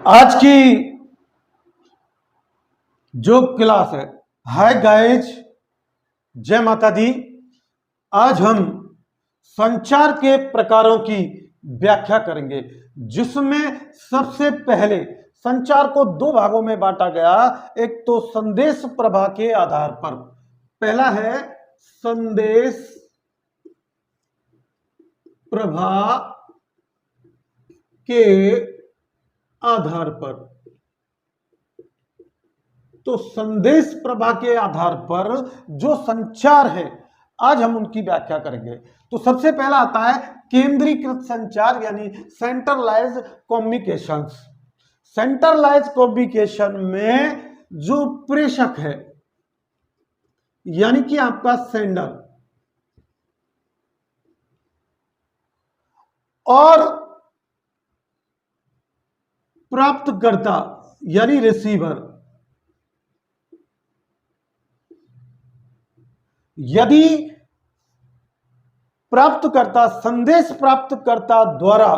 आज की जो क्लास है, हाय गाइज, जय माता दी। आज हम संचार के प्रकारों की व्याख्या करेंगे, जिसमें सबसे पहले संचार को दो भागों में बांटा गया। एक तो संदेश प्रवाह के आधार पर, पहला है संदेश प्रवाह के आधार पर। तो संदेश प्रवाह के आधार पर जो संचार है, आज हम उनकी व्याख्या करेंगे। तो सबसे पहला आता है केंद्रीकृत संचार, यानी सेंट्रलाइज्ड कम्युनिकेशंस। सेंट्रलाइज्ड कम्युनिकेशन में जो प्रेषक है, यानी कि आपका सेंडर, और प्राप्तकर्ता यानी रिसीवर, यदि प्राप्तकर्ता, संदेश प्राप्तकर्ता द्वारा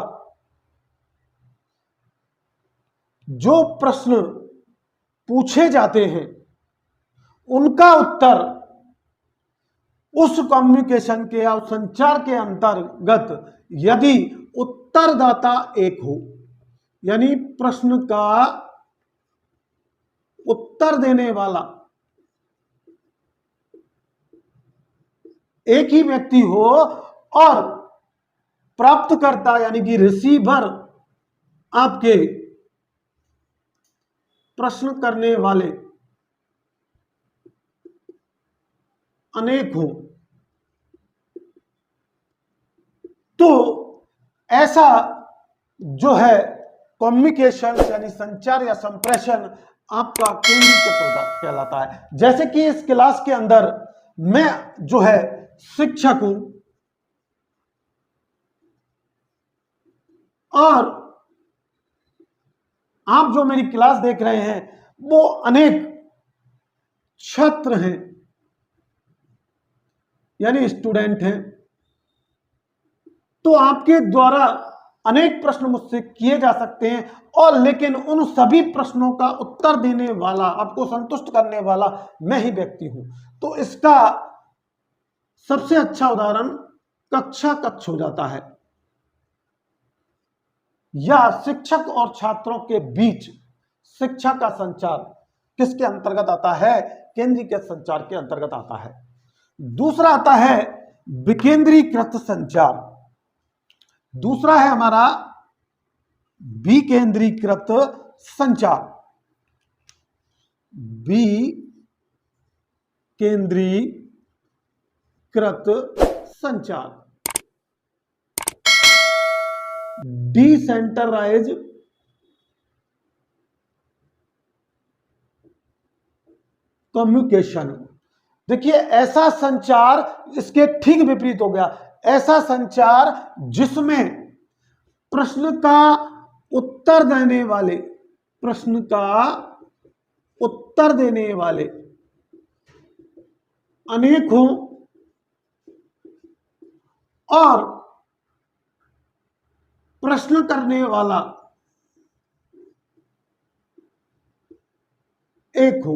जो प्रश्न पूछे जाते हैं, उनका उत्तर उस कम्युनिकेशन के या संचार के अंतर्गत यदि उत्तरदाता एक हो, यानी प्रश्न का उत्तर देने वाला एक ही व्यक्ति हो और प्राप्तकर्ता यानी कि रिसीवर आपके प्रश्न करने वाले अनेक हो, तो ऐसा जो है कम्युनिकेशन यानी संचार या संप्रेषण आपका केंद्रीकृत कहलाता है। जैसे कि इस क्लास के अंदर मैं जो है शिक्षक हूं और आप जो मेरी क्लास देख रहे हैं वो अनेक छात्र हैं, यानी स्टूडेंट हैं। तो आपके द्वारा अनेक प्रश्न मुझसे किए जा सकते हैं, और लेकिन उन सभी प्रश्नों का उत्तर देने वाला, आपको संतुष्ट करने वाला मैं ही व्यक्ति हूं। तो इसका सबसे अच्छा उदाहरण कक्षा कक्ष हो जाता है, या शिक्षक और छात्रों के बीच शिक्षा का संचार किसके अंतर्गत आता है? केंद्रीकृत संचार के अंतर्गत आता है। दूसरा आता है विकेंद्रीकृत संचार। दूसरा है हमारा विकेंद्रीकृत संचार। विकेंद्रीकृत संचार, डिसेंट्रलाइज कम्युनिकेशन। देखिए, ऐसा संचार, इसके ठीक विपरीत हो गया, ऐसा संचार जिसमें प्रश्न का उत्तर देने वाले, प्रश्न का उत्तर देने वाले अनेक हों और प्रश्न करने वाला एक हो,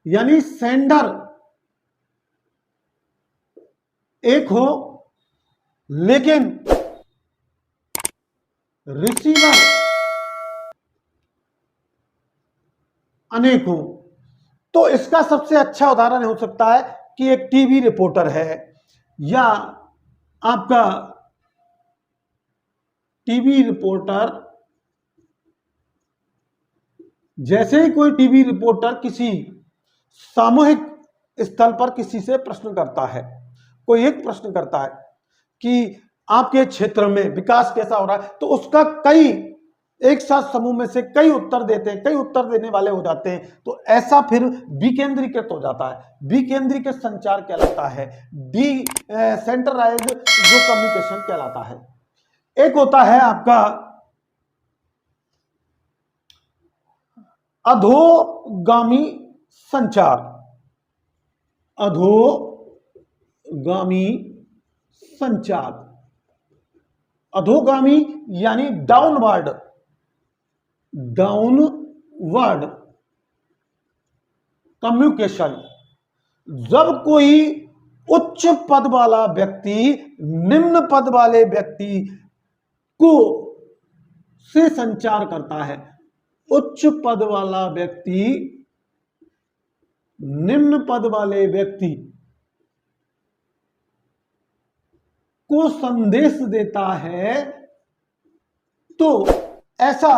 यानी सेंडर एक हो लेकिन रिसीवर अनेक हो। तो इसका सबसे अच्छा उदाहरण हो सकता है कि एक टीवी रिपोर्टर है, या आपका टीवी रिपोर्टर, जैसे ही कोई टीवी रिपोर्टर किसी सामूहिक स्थल पर किसी से प्रश्न करता है, कोई एक प्रश्न करता है कि आपके क्षेत्र में विकास कैसा हो रहा है, तो उसका कई एक साथ समूह में से कई उत्तर देते हैं, कई उत्तर देने वाले हो जाते हैं, तो ऐसा फिर विकेंद्रीकृत हो जाता है। विकेंद्रीकृत संचार कहलाता है, डिसेंट्रलाइज्ड जो कम्युनिकेशन कहलाता है। एक होता है आपका अधोगामी संचार। अधोगामी संचार, अधोगामी यानी डाउनवर्ड, डाउनवर्ड कम्युनिकेशन, जब कोई उच्च पद वाला व्यक्ति निम्न पद वाले व्यक्ति को से संचार करता है, उच्च पद वाला व्यक्ति निम्न पद वाले व्यक्ति को संदेश देता है, तो ऐसा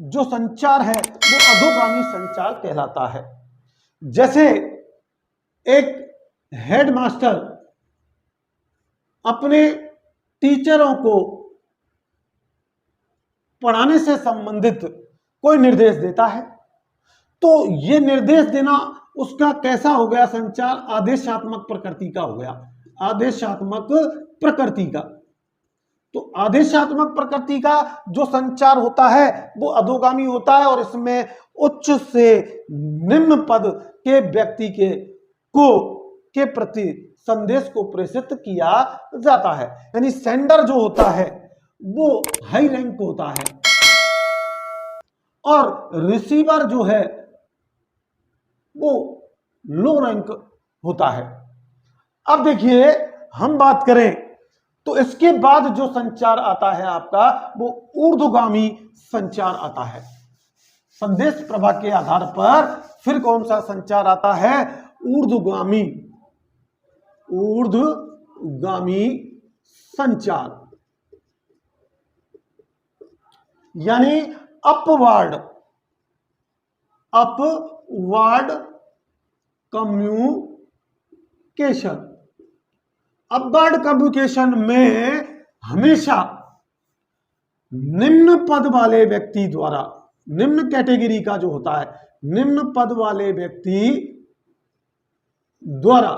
जो संचार है वो अधोगामी संचार कहलाता है। जैसे एक हेडमास्टर अपने टीचरों को पढ़ाने से संबंधित कोई निर्देश देता है, तो ये निर्देश देना उसका कैसा हो गया संचार, आदेशात्मक प्रकृति का हो गया, आदेशात्मक प्रकृति का। तो आदेशात्मक प्रकृति का जो संचार होता है वो अधोगामी होता है और इसमें उच्च से निम्न पद के व्यक्ति के प्रति संदेश को प्रेषित किया जाता है। यानी सेंडर जो होता है वो हाई रैंक होता है और रिसीवर जो है वो लो रैंक होता है। अब देखिए हम बात करें तो इसके बाद जो संचार आता है आपका वो ऊर्ध्वगामी संचार आता है। संदेश प्रवाह के आधार पर फिर कौन सा संचार आता है, ऊर्ध्वगामी, ऊर्ध्वगामी संचार, यानी upward, upward communication. Upward communication में हमेशा निम्न पद वाले व्यक्ति द्वारा, निम्न कैटेगरी का जो होता है, निम्न पद वाले व्यक्ति द्वारा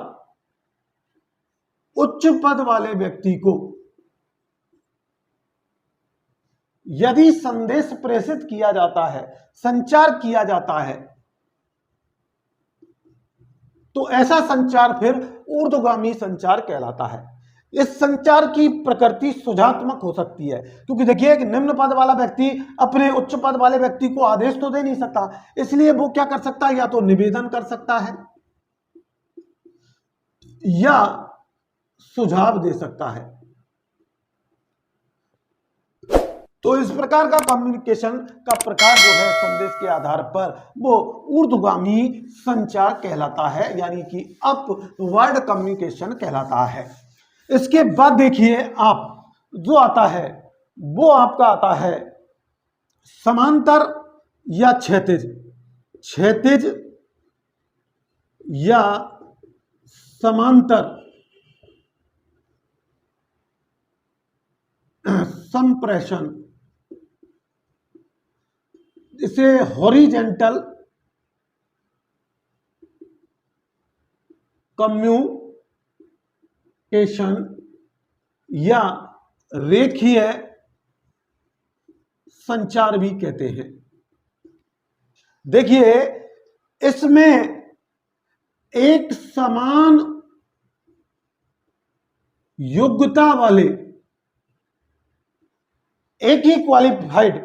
उच्च पद वाले व्यक्ति को यदि संदेश प्रेषित किया जाता है, संचार किया जाता है, तो ऐसा संचार फिर ऊर्ध्वगामी संचार कहलाता है। इस संचार की प्रकृति सुझात्मक हो सकती है, क्योंकि देखिए कि निम्न पद वाला व्यक्ति अपने उच्च पद वाले व्यक्ति को आदेश तो दे नहीं सकता, इसलिए वो क्या कर सकता है, या तो निवेदन कर सकता है या सुझाव दे सकता है। तो इस प्रकार का कम्युनिकेशन का प्रकार जो है संदेश के आधार पर वो ऊर्ध्वगामी संचार कहलाता है, यानी कि अपवर्ड कम्युनिकेशन कहलाता है। इसके बाद देखिए आप जो आता है वो आपका आता है समांतर या क्षैतिज, क्षैतिज या समांतर संप्रेषण, इसे हॉरिजेंटल कम्युनिकेशन या रेखीय संचार भी कहते हैं। देखिए इसमें एक समान योग्यता वाले, एक ही क्वालिफाइड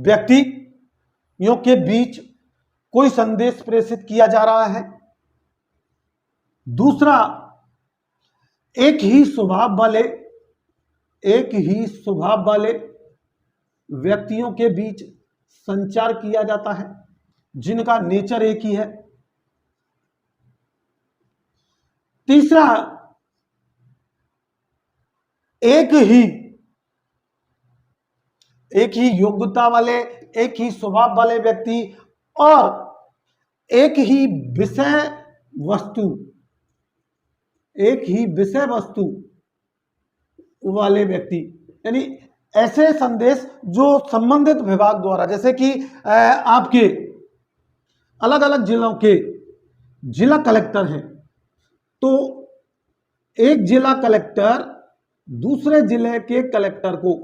व्यक्तियों के बीच कोई संदेश प्रेषित किया जा रहा है। दूसरा, एक ही स्वभाव वाले व्यक्तियों के बीच संचार किया जाता है जिनका नेचर एक ही है। तीसरा, एक ही योग्यता वाले, एक ही स्वभाव वाले व्यक्ति और एक ही विषय वस्तु वाले व्यक्ति, यानी ऐसे संदेश जो संबंधित विभाग द्वारा, जैसे कि आपके अलग अलग जिलों के जिला कलेक्टर हैं, तो एक जिला कलेक्टर दूसरे जिले के कलेक्टर को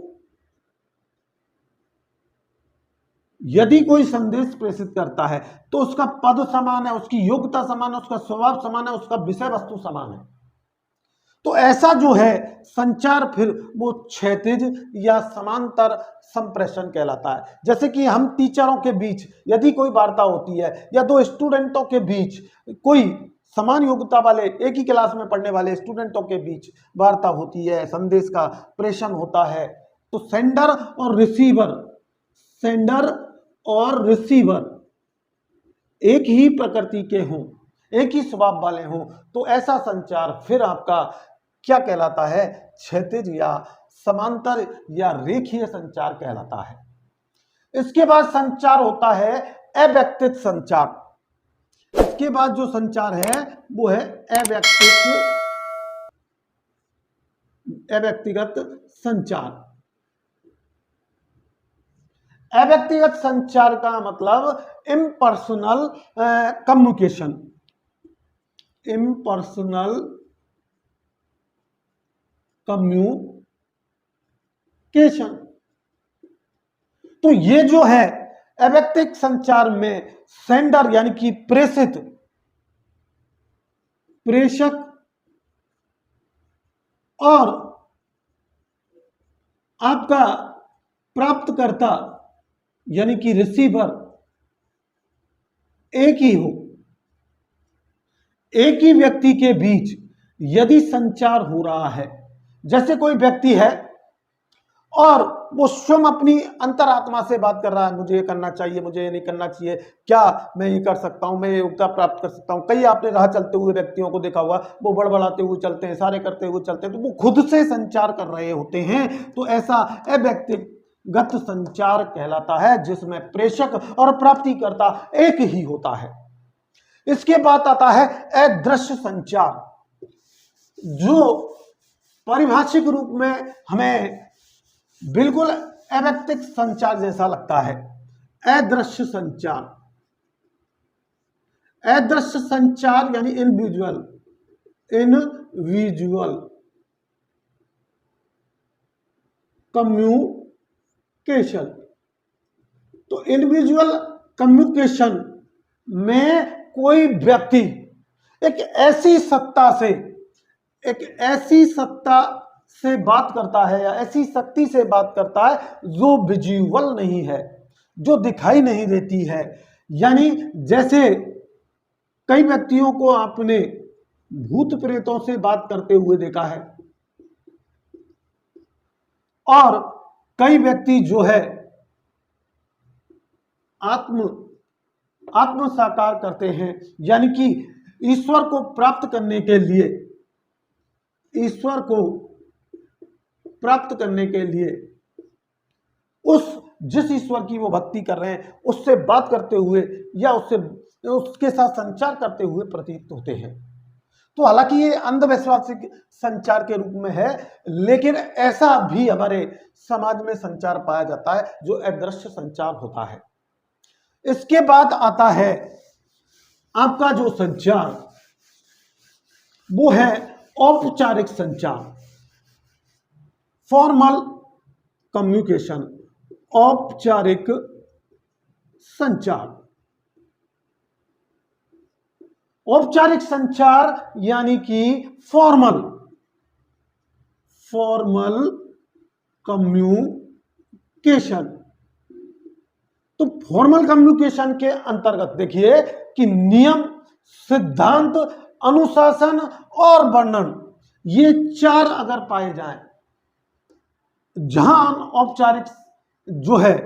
यदि कोई संदेश प्रेषित करता है तो उसका पद समान है, उसकी योग्यता समान है, उसका स्वभाव समान है, उसका विषय वस्तु समान है। तो ऐसा जो है संचार फिर वो क्षैतिज या समांतर संप्रेषण कहलाता है। जैसे कि हम टीचरों के बीच यदि कोई वार्ता होती है या दो स्टूडेंटों के बीच, कोई समान योग्यता वाले एक ही क्लास में पढ़ने वाले स्टूडेंटों के बीच वार्ता होती है, संदेश का प्रेषण होता है, तो सेंडर और रिसीवर एक ही प्रकृति के हों, एक ही स्वभाव वाले हों, तो ऐसा संचार फिर आपका क्या कहलाता है? क्षैतिज या समांतर या रेखीय संचार कहलाता है। इसके बाद संचार होता है अव्यक्तिगत संचार। इसके बाद जो संचार है वो है अव्यक्तिगत संचार। अव्यक्तिगत संचार का मतलब इम्पर्सनल कम्युनिकेशन। Impersonal communication. तो ये जो है अव्यक्तिगत संचार में सेंडर यानी कि प्रेषक और आपका प्राप्तकर्ता यानी कि रिसीवर एक ही हो, एक ही व्यक्ति के बीच यदि संचार हो रहा है, जैसे कोई व्यक्ति है और वो स्वयं अपनी अंतरात्मा से बात कर रहा है, मुझे ये करना चाहिए, मुझे ये नहीं करना चाहिए, क्या मैं ये कर सकता हूं, मैं ये योग्यता प्राप्त कर सकता हूं। कई आपने राह चलते हुए व्यक्तियों को देखा हुआ, वो बड़बड़ाते हुए चलते हैं, सारे करते हुए चलते हैं, तो वो खुद से संचार कर रहे होते हैं। तो ऐसा अव्यक्तिगत संचार कहलाता है जिसमें प्रेषक और प्राप्तिकर्ता एक ही होता है। इसके बाद आता है अदृश्य संचार, जो पारिभाषिक रूप में हमें बिल्कुल अव्यक्तिगत संचार जैसा लगता है। अदृश्य संचार, अदृश्य संचार यानी इनविजुअल कम्युनिकेशन। तो इनविजुअल कम्युनिकेशन में कोई व्यक्ति एक ऐसी सत्ता से बात करता है या ऐसी शक्ति से बात करता है जो विजुअल नहीं है, जो दिखाई नहीं देती है। यानी जैसे कई व्यक्तियों को आपने भूत प्रेतों से बात करते हुए देखा है, और कई व्यक्ति जो है आत्म साकार करते हैं, यानी कि ईश्वर को प्राप्त करने के लिए जिस ईश्वर की वो भक्ति कर रहे हैं उससे बात करते हुए या उसके साथ संचार करते हुए प्रतीत होते हैं। तो हालांकि ये अंधविश्वासिक संचार के रूप में है, लेकिन ऐसा भी हमारे समाज में संचार पाया जाता है जो अदृश्य संचार होता है। इसके बाद आता है आपका जो संचार, वो है औपचारिक संचार, फॉर्मल कम्युनिकेशन। औपचारिक संचार, औपचारिक संचार यानी कि फॉर्मल कम्युनिकेशन। तो फॉर्मल कम्युनिकेशन के अंतर्गत देखिए कि नियम, सिद्धांत, अनुशासन और वर्णन, ये चार अगर पाए जाएं, जहां औपचारिक जो है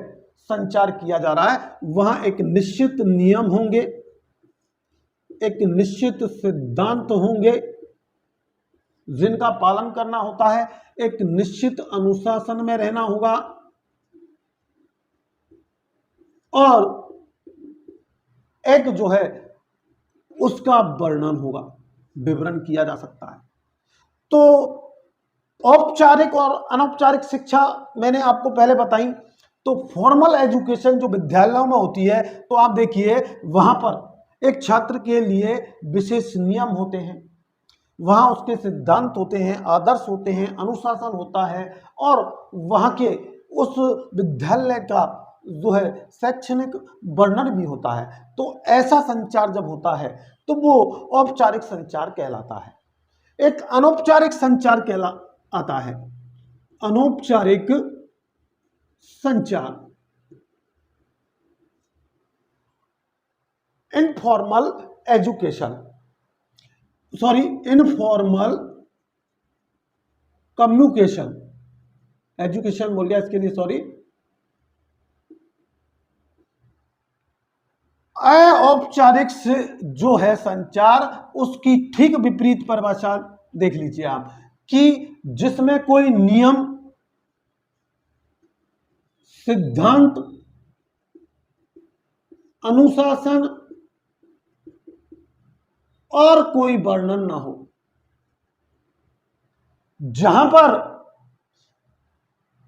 संचार किया जा रहा है वहां एक निश्चित नियम होंगे, एक निश्चित सिद्धांत होंगे जिनका पालन करना होता है, एक निश्चित अनुशासन में रहना होगा और एक जो है उसका वर्णन होगा, विवरण किया जा सकता है। तो औपचारिक और अनौपचारिक शिक्षा मैंने आपको पहले बताई। तो फॉर्मल एजुकेशन जो विद्यालयों में होती है, तो आप देखिए वहां पर एक छात्र के लिए विशेष नियम होते हैं, वहां उसके सिद्धांत होते हैं, आदर्श होते हैं, अनुशासन होता है और वहां के उस विद्यालय का जो है शैक्षणिक वर्णन भी होता है। तो ऐसा संचार जब होता है तो वो औपचारिक संचार कहलाता है। एक अनौपचारिक संचार कहला आता है, अनौपचारिक संचार, informal education, sorry informal communication, education बोल गया इसके लिए सॉरी। अनौपचारिक से जो है संचार, उसकी ठीक विपरीत परिभाषा देख लीजिए आप, कि जिसमें कोई नियम, सिद्धांत, अनुशासन और कोई वर्णन ना हो। जहां पर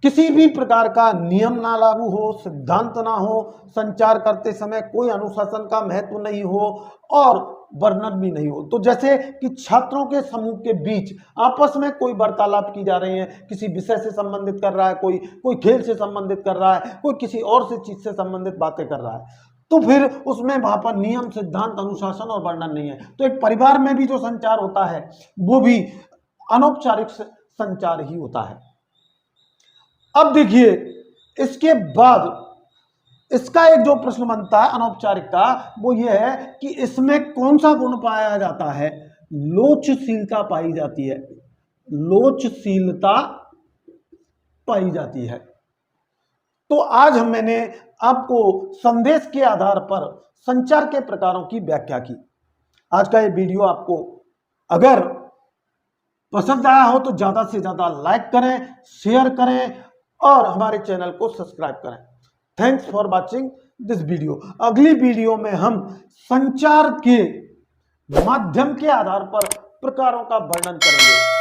किसी भी प्रकार का नियम ना लागू हो, सिद्धांत ना हो, संचार करते समय कोई अनुशासन का महत्व नहीं हो और वर्णन भी नहीं हो। तो जैसे कि छात्रों के समूह के बीच आपस में कोई वार्तालाप की जा रही है, किसी विषय से संबंधित कर रहा है, कोई खेल से संबंधित कर रहा है, कोई किसी और से चीज से संबंधित बातें कर रहा है, तो फिर उसमें वहां पर नियम, सिद्धांत, अनुशासन और वर्णन नहीं है। तो एक परिवार में भी जो संचार होता है वो भी अनौपचारिक संचार ही होता है। अब देखिए, इसके बाद इसका एक जो प्रश्न बनता है अनौपचारिक का, वो ये है कि इसमें कौन सा गुण पाया जाता है? लोचशीलता पाई जाती है, लोचशीलता पाई जाती है। तो आज मैंने आपको संदेश के आधार पर संचार के प्रकारों की व्याख्या की। आज का ये वीडियो आपको अगर पसंद आया हो तो ज्यादा से ज्यादा लाइक करें, शेयर करें और हमारे चैनल को सब्सक्राइब करें। Thanks for watching this video. अगली वीडियो में हम संचार के माध्यम के आधार पर प्रकारों का वर्णन करेंगे।